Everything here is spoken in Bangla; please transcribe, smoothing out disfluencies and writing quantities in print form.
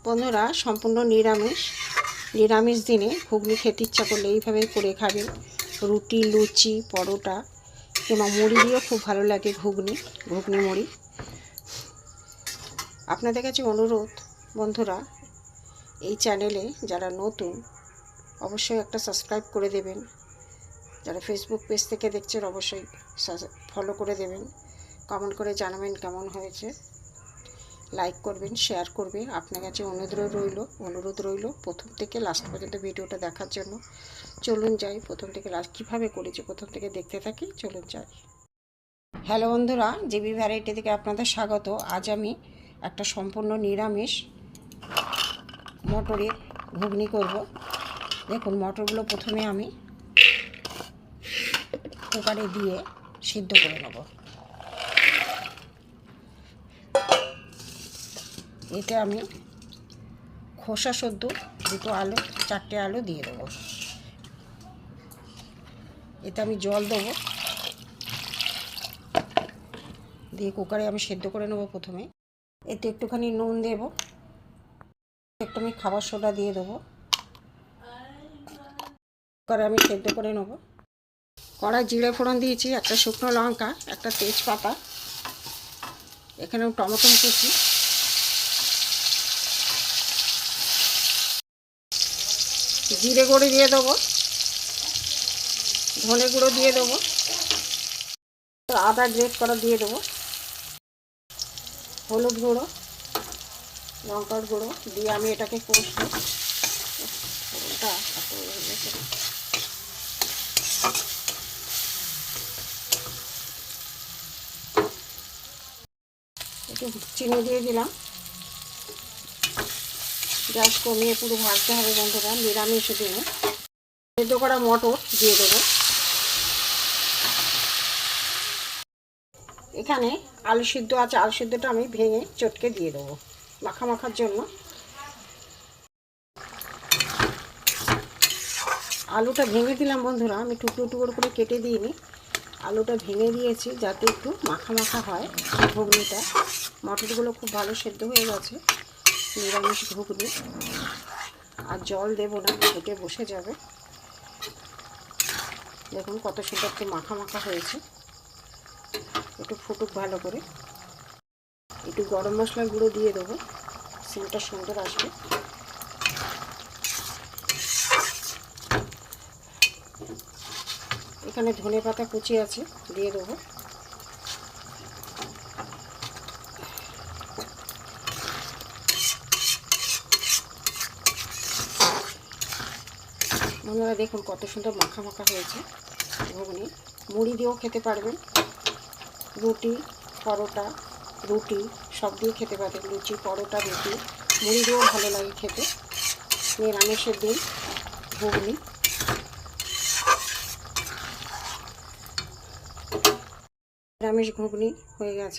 বন্ধুরা, সম্পূর্ণ নিরামিষ দিনে ঘুগনি খেতে ইচ্ছা করলে এইভাবে করে খাবেন। রুটি, লুচি, পরোটা কিংবা মুড়ি দিয়েও খুব ভালো লাগে ঘুগনি মুড়ি। আপনাদের কাছে অনুরোধ বন্ধুরা, এই চ্যানেলে যারা নতুন অবশ্যই একটা সাবস্ক্রাইব করে দেবেন। যারা ফেসবুক পেজ থেকে দেখছেন অবশ্যই ফলো করে দেবেন। কমেন্ট করে জানাবেন কেমন হয়েছে, লাইক করবেন, শেয়ার করবেন। আপনার কাছে অনুরোধ রইল প্রথম থেকে লাস্ট পর্যন্ত ভিডিওটা দেখার জন্য। চলুন যাই প্রথম থেকে লাস্ট কীভাবে করেছি প্রথম থেকে দেখতে থাকি। চলুন যাই। হ্যালো বন্ধুরা, জিবি ভ্যারাইটি থেকে আপনাদের স্বাগত। আজ আমি একটা সম্পূর্ণ নিরামিষ মটরের ঘুগনি করব। দেখুন, মটরগুলো প্রথমে আমি কুকারে দিয়ে সিদ্ধ করে নেব। এতে আমি খোসা সদ্য চারটে আলু দিয়ে দেবো। এতে আমি জল দেবো, দিয়ে কুকারে আমি সেদ্ধ করে নেবো। প্রথমে এতে একটুখানি নুন দেবো, একটু আমি খাবার সোডা দিয়ে দেবো। কুকারে আমি সেদ্ধ করে নেবো। কড়াই জিরে ফোড়ন দিয়েছি, একটা শুকনো লঙ্কা, একটা তেজপাতা, এখানে টমেটো কুচি, জিরে গুঁড়ো দিয়ে দেবো, ধনে গুঁড়ো দিয়ে দেবো, আদা গ্রেট করা দিয়ে দেবো, হলুদ গুঁড়ো, লঙ্কার গুঁড়ো দিয়ে আমি এটাকে কষবো। একটু চিনি দিয়ে দিলাম। গ্যাস কমিয়ে পুরো ভাজতে হবে বন্ধুরা, নিরামিষ দিনে। সেদ্ধ করা মটর দিয়ে দেবো। এখানে আলু সিদ্ধ আছে, আলু সিদ্ধটা আমি ভেঙে চটকে দিয়ে দেবো মাখার জন্য। আলুটা ভেঙে দিলাম বন্ধুরা, আমি টুকরো করে কেটে দিইনি, আলুটা ভেঙে দিয়েছি যাতে একটু মাখা হয় ঘুগনিটা। মটরগুলো খুব ভালো সেদ্ধ হয়ে গেছে, নিরামিষ ঘুগনি। আর জল দেবো না, খেতে বসে যাবে। দেখুন কত সুন্দর একটু মাখা হয়েছে। একটু ফুটুক ভালো করে। একটু গরম মশলার গুঁড়ো দিয়ে দেবো, সিনটা সুন্দর আসবে। এখানে ধনে পাতা কুচি আছে, দিয়ে দেবো। বন্ধুরা দেখুন কত সুন্দর মাখা হয়েছে ঘুগনি। মুড়ি দিয়েও খেতে পারবেন, রুটি, পরোটা, রুটি সব দিয়ে খেতে পারবেন। লুচি, পরোটা, রুটি, মুড়ি দিয়েও ভালো লাগে খেতে। নিরামিষের দিন ঘুগনি। নিরামিষ ঘুগনি হয়ে গেছে।